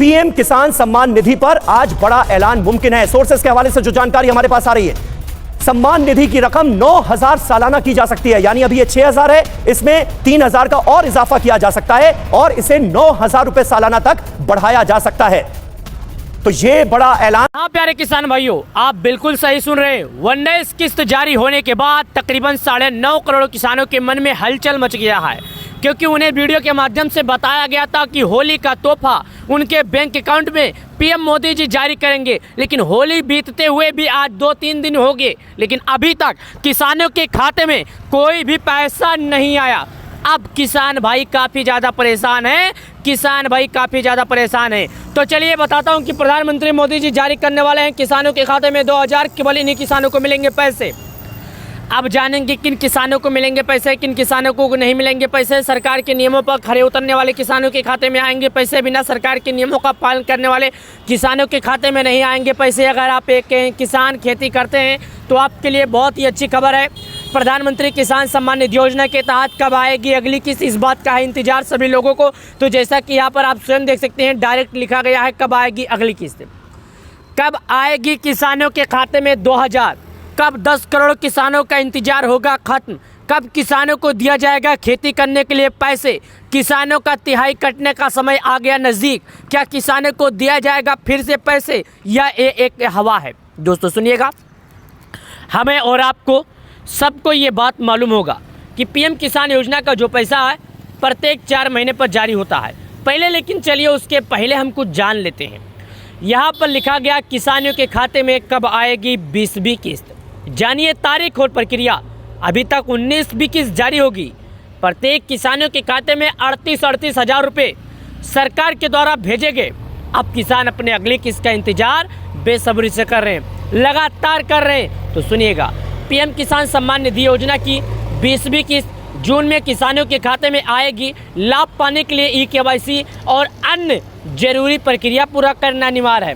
PM किसान सम्मान निधि पर आज बड़ा ऐलान मुमकिन है। सोर्सेस के हवाले से जो जानकारी हमारे पास आ रही है, सम्मान निधि की रकम 9,000 सालाना की जा सकती है। यानी अभी ये 6,000 है, इसमें 3,000 का और इजाफा किया जा सकता है और इसे 9,000 रुपए सालाना तक बढ़ाया जा सकता है। तो ये बड़ा ऐलान। हाँ प्यारे किसान भाइयों, आप बिल्कुल सही सुन रहे हैं। 19 किस्त जारी होने के बाद तकरीबन 9.5 करोड़ किसानों के मन में हलचल मच गया है, क्योंकि उन्हें वीडियो के माध्यम से बताया गया था कि होली का तोहफा उनके बैंक अकाउंट में पीएम मोदी जी जारी करेंगे। लेकिन होली बीतते हुए भी आज 2-3 दिन हो गए, लेकिन अभी तक किसानों के खाते में कोई भी पैसा नहीं आया। अब किसान भाई काफ़ी ज़्यादा परेशान है, तो चलिए बताता हूं कि प्रधानमंत्री मोदी जी जारी करने वाले हैं किसानों के खाते में 2,000, केवल इन्हीं किसानों को मिलेंगे पैसे। अब जानेंगे किन किसानों को मिलेंगे पैसे, किन किसानों को नहीं मिलेंगे पैसे। सरकार के नियमों पर खरे उतरने वाले किसानों के खाते में आएंगे पैसे, बिना सरकार के नियमों का पालन करने वाले किसानों के खाते में नहीं आएंगे पैसे। अगर आप एक किसान खेती करते हैं तो आपके लिए बहुत ही अच्छी खबर है। प्रधानमंत्री किसान सम्मान निधि योजना के तहत कब आएगी अगली किस्त, इस बात का है इंतजार सभी लोगों को। तो जैसा कि यहाँ पर आप स्वयं देख सकते हैं, डायरेक्ट लिखा गया है कब आएगी अगली किस्त। कब आएगी किसानों के खाते में 2,000, कब 10 करोड़ किसानों का इंतजार होगा खत्म, कब किसानों को दिया जाएगा खेती करने के लिए पैसे। किसानों का तिहाई कटने का समय आ गया नज़दीक, क्या किसानों को दिया जाएगा फिर से पैसे या एक हवा है। दोस्तों सुनिएगा, हमें और आपको सबको ये बात मालूम होगा कि पीएम किसान योजना का जो पैसा है प्रत्येक 4 महीने पर जारी होता है पहले। लेकिन चलिए उसके पहले हम कुछ जान लेते हैं। यहाँ पर लिखा गया किसानों के खाते में कब आएगी 20वीं किस्त। जानिए तारीख और प्रक्रिया। अभी तक 19वीं किस्त जारी होगी। प्रत्येक किसानों के खाते में 38 हज़ार रुपये सरकार के द्वारा भेजे गए। अब किसान अपने अगली किस्त का इंतजार बेसब्री से कर रहे हैं, लगातार कर रहे हैं। तो सुनिएगा, पीएम किसान सम्मान निधि योजना की 20वीं किस्त जून में किसानों के खाते में आएगी। लाभ पाने के लिए eKYC और अन्य जरूरी प्रक्रिया पूरा करना अनिवार्य है।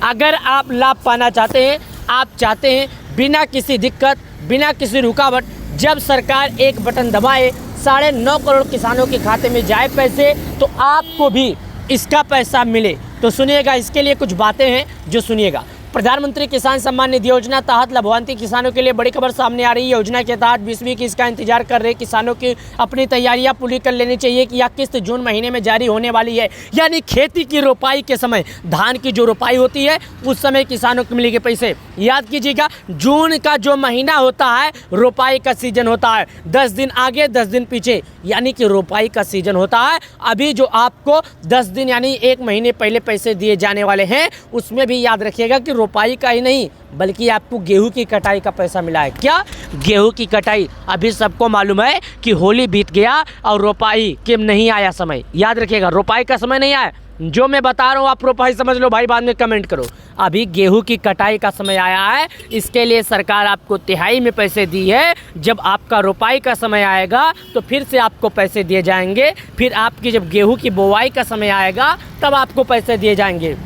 अगर आप लाभ पाना चाहते हैं, आप चाहते हैं बिना किसी दिक्कत, बिना किसी रुकावट, जब सरकार एक बटन दबाए 9.5 करोड़ किसानों के खाते में जाए पैसे, तो आपको भी इसका पैसा मिले। तो सुनिएगा, इसके लिए कुछ बातें हैं जो सुनिएगा। प्रधानमंत्री किसान सम्मान निधि योजना तहत लाभार्थी किसानों के लिए बड़ी खबर सामने आ रही है। योजना के तहत 20वीं किस्त का इंतजार कर रहे किसानों की अपनी तैयारियां पूरी कर लेनी चाहिए कि यह किस्त जून महीने में जारी होने वाली है। यानी खेती की रोपाई के समय, धान की जो रोपाई होती है उस समय किसानों को मिलेंगे पैसे। याद कीजिएगा, जून का जो महीना होता है रोपाई का सीजन होता है। 10 दिन आगे 10 दिन पीछे, यानी कि रोपाई का सीजन होता है। अभी जो आपको 10 दिन यानी 1 महीने पहले पैसे दिए जाने वाले हैं, उसमें भी याद रखिएगा कि रोपाई का ही नहीं बल्कि आपको गेहूं की कटाई का पैसा मिला है। क्या गेहूं की कटाई? अभी सबको मालूम है कि होली बीत गया और रोपाई के नहीं आया समय। याद रखिएगा, रोपाई का समय नहीं आया। जो मैं बता रहा हूँ आप रोपाई समझ लो भाई, बाद में कमेंट करो। अभी गेहूं की कटाई का समय आया है, इसके लिए सरकार आपको तिहाई में पैसे दी है। जब आपका रोपाई का समय आएगा तो फिर से आपको पैसे दिए जाएंगे। फिर आपकी जब गेहूं की बुआई का समय आएगा तब आपको पैसे दिए जाएंगे।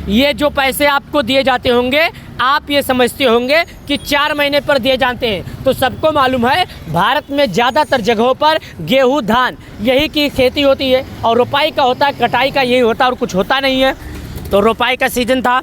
ये जो पैसे आपको दिए जाते होंगे, आप ये समझते होंगे कि 4 महीने पर दिए जाते हैं। तो सबको मालूम है भारत में ज़्यादातर जगहों पर गेहूं, धान यही की खेती होती है और रोपाई का होता है, कटाई का यही होता है और कुछ होता नहीं है। तो रोपाई का सीज़न था,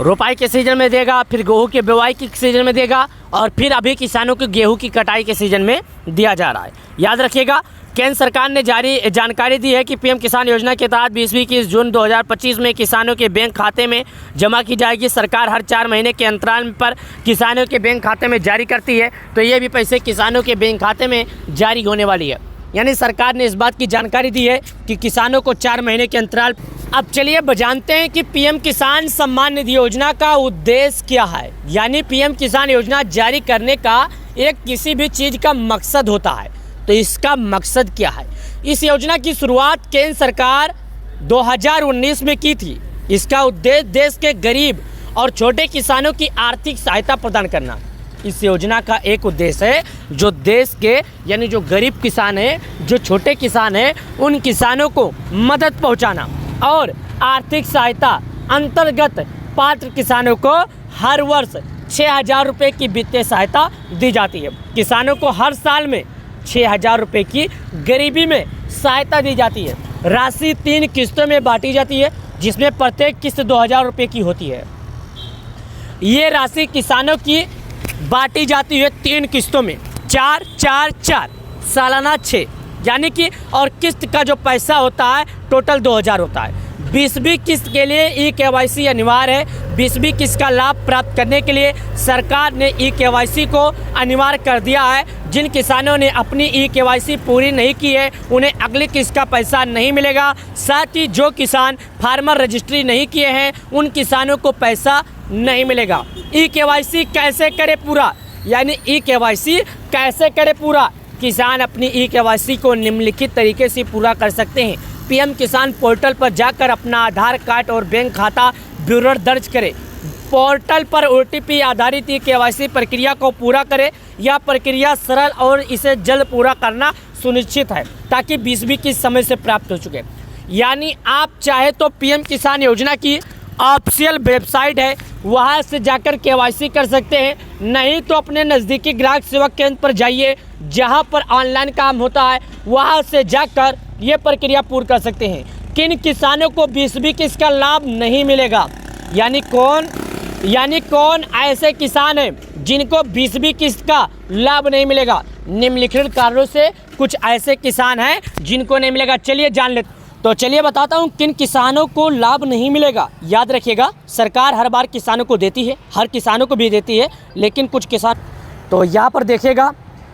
रोपाई के सीज़न में देगा, फिर गेहूं के बुआई के सीज़न में देगा और फिर अभी किसानों को गेहूं की कटाई के सीज़न में दिया जा रहा है। याद रखिएगा, केंद्र सरकार ने जारी जानकारी दी है कि पीएम किसान योजना के तहत 20वीं किस्त जून 2025 में किसानों के बैंक खाते में जमा की जाएगी। सरकार हर 4 महीने के अंतराल पर किसानों के बैंक खाते में जारी करती है, तो ये भी पैसे किसानों के बैंक खाते में जारी होने वाली है। यानी सरकार ने इस बात की जानकारी दी है कि किसानों को 4 महीने के अंतराल। अब चलिए जानते हैं कि पीएम किसान सम्मान निधि योजना का उद्देश्य क्या है। यानी पीएम किसान योजना जारी करने का एक किसी भी चीज़ का मकसद होता है, तो इसका मकसद क्या है। इस योजना की शुरुआत केंद्र सरकार 2019 में की थी। इसका उद्देश्य देश के गरीब और छोटे किसानों की आर्थिक सहायता प्रदान करना। इस योजना का एक उद्देश्य है, जो देश के यानी जो गरीब किसान हैं, जो छोटे किसान हैं, उन किसानों को मदद पहुंचाना और आर्थिक सहायता अंतर्गत पात्र किसानों को हर वर्ष 6,000 रुपये की वित्तीय सहायता दी जाती है। किसानों को हर साल में 6,000 रुपये की गरीबी में सहायता दी जाती है। राशि 3 किस्तों में बांटी जाती है, जिसमें प्रत्येक किस्त 2000 रुपये की होती है। ये राशि किसानों की बांटी जाती है 3 किस्तों में, 4 4 4 सालाना 6, यानी कि और किस्त का जो पैसा होता है टोटल 2000 होता है। 20वीं किस्त के लिए ई-KYC अनिवार्य है। 20वीं किस्त का लाभ प्राप्त करने के लिए सरकार ने ई-KYC को अनिवार्य कर दिया है। जिन किसानों ने अपनी ई-KYC पूरी नहीं की है उन्हें अगली किस्त का पैसा नहीं मिलेगा। साथ ही जो किसान फार्मर रजिस्ट्री नहीं किए हैं उन किसानों को पैसा नहीं मिलेगा। ई-KYC कैसे करे पूरा, यानी ई-KYC कैसे करे पूरा, किसान अपनी ई-KYC को निम्नलिखित तरीके से पूरा कर सकते हैं। पीएम किसान पोर्टल पर जाकर अपना आधार कार्ड और बैंक खाता विवरण दर्ज करें। पोर्टल पर OTP आधारित ई-KYC प्रक्रिया को पूरा करें। यह प्रक्रिया सरल और इसे जल्द पूरा करना सुनिश्चित है ताकि 20वीं किस्त समय से प्राप्त हो चुके। यानी आप चाहे तो पीएम किसान योजना की ऑफिशियल वेबसाइट है, वहां से जाकर KYC कर सकते हैं। नहीं तो अपने नज़दीकी ग्राहक सेवा केंद्र पर जाइए, जहां पर ऑनलाइन काम होता है, वहां से जाकर ये प्रक्रिया पूर्ण कर सकते हैं। किन किसानों को 20वीं किस्त का लाभ नहीं मिलेगा, यानी कौन ऐसे किसान हैं जिनको 20वीं किस्त का लाभ नहीं मिलेगा। निम्नलिखित कारणों से कुछ ऐसे किसान हैं जिनको नहीं मिलेगा। चलिए जान लेते। तो चलिए बताता हूँ किन किसानों को लाभ नहीं मिलेगा। याद रखिएगा, सरकार हर बार किसानों को देती है, हर किसानों को भी देती है, लेकिन कुछ किसान, तो यहाँ पर देखिएगा,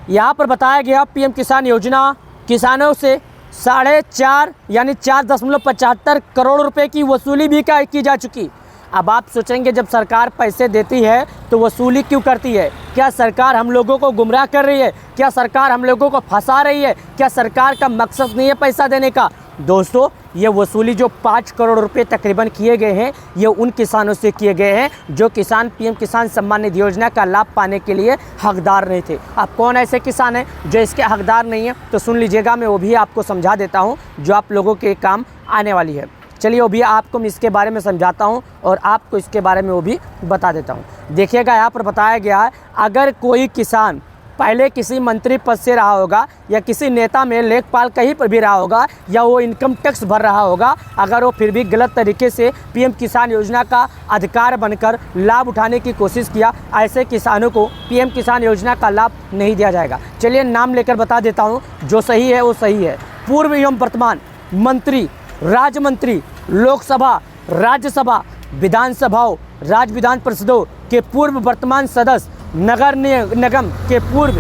यहाँ पर बताया गया पीएम किसान योजना किसानों से 4.5 यानी 4.75 करोड़ रुपए की वसूली भी की जा चुकी। अब आप सोचेंगे जब सरकार पैसे देती है तो वसूली क्यों करती है? क्या सरकार हम लोगों को गुमराह कर रही है? क्या सरकार हम लोगों को फंसा रही है? क्या सरकार का मकसद नहीं है पैसा देने का? दोस्तों, ये वसूली जो 5 करोड़ रुपए तकरीबन किए गए हैं, ये उन किसानों से किए गए हैं जो किसान पीएम किसान सम्मान निधि योजना का लाभ पाने के लिए हकदार नहीं थे। अब कौन ऐसे किसान हैं जो इसके हकदार नहीं हैं, तो सुन लीजिएगा, मैं वो भी आपको समझा देता हूँ जो आप लोगों के काम आने वाली है। चलिए वो भी आपको मैं इसके बारे में समझाता हूँ और आपको इसके बारे में वो भी बता देता हूँ। देखिएगा, यहाँ पर बताया गया है, अगर कोई किसान पहले किसी मंत्री पद से रहा होगा या किसी नेता में लेखपाल कहीं पर भी रहा होगा या वो इनकम टैक्स भर रहा होगा, अगर वो फिर भी गलत तरीके से पीएम किसान योजना का अधिकार बनकर लाभ उठाने की कोशिश किया, ऐसे किसानों को पीएम किसान योजना का लाभ नहीं दिया जाएगा। चलिए नाम लेकर बता देता हूँ, जो सही है वो सही है। पूर्व एवं वर्तमान मंत्री, राज्य मंत्री, लोकसभा, राज्यसभा, विधानसभाओं, राज्य विधान परिषदों के पूर्व वर्तमान सदस्य, नगर निगम के पूर्व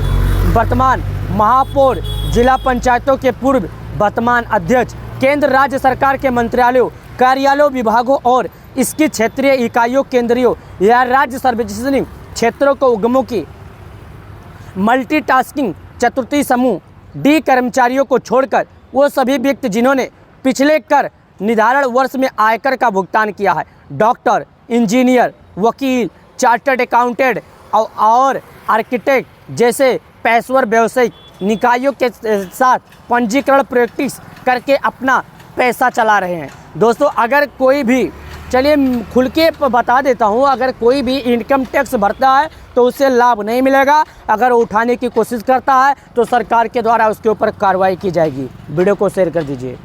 वर्तमान महापौर, जिला पंचायतों के पूर्व वर्तमान अध्यक्ष, केंद्र राज्य सरकार के मंत्रालयों, कार्यालयों, विभागों और इसकी क्षेत्रीय इकाइयों, केंद्रीय या राज्य सार्वजनिक क्षेत्रों को उद्यमों की मल्टीटास्किंग चतुर्थी समूह डी कर्मचारियों को छोड़कर वो सभी व्यक्ति जिन्होंने पिछले कर निर्धारण वर्ष में आयकर का भुगतान किया है, डॉक्टर, इंजीनियर, वकील, चार्टर्ड अकाउंटेंट और आर्किटेक्ट जैसे पेशेवर व्यावसायिक निकायों के साथ पंजीकरण प्रैक्टिस करके अपना पैसा चला रहे हैं। दोस्तों, अगर कोई भी, चलिए खुल के बता देता हूँ, अगर कोई भी इनकम टैक्स भरता है तो उसे लाभ नहीं मिलेगा। अगर वो उठाने की कोशिश करता है तो सरकार के द्वारा उसके ऊपर कार्रवाई की जाएगी। वीडियो को शेयर कर दीजिए।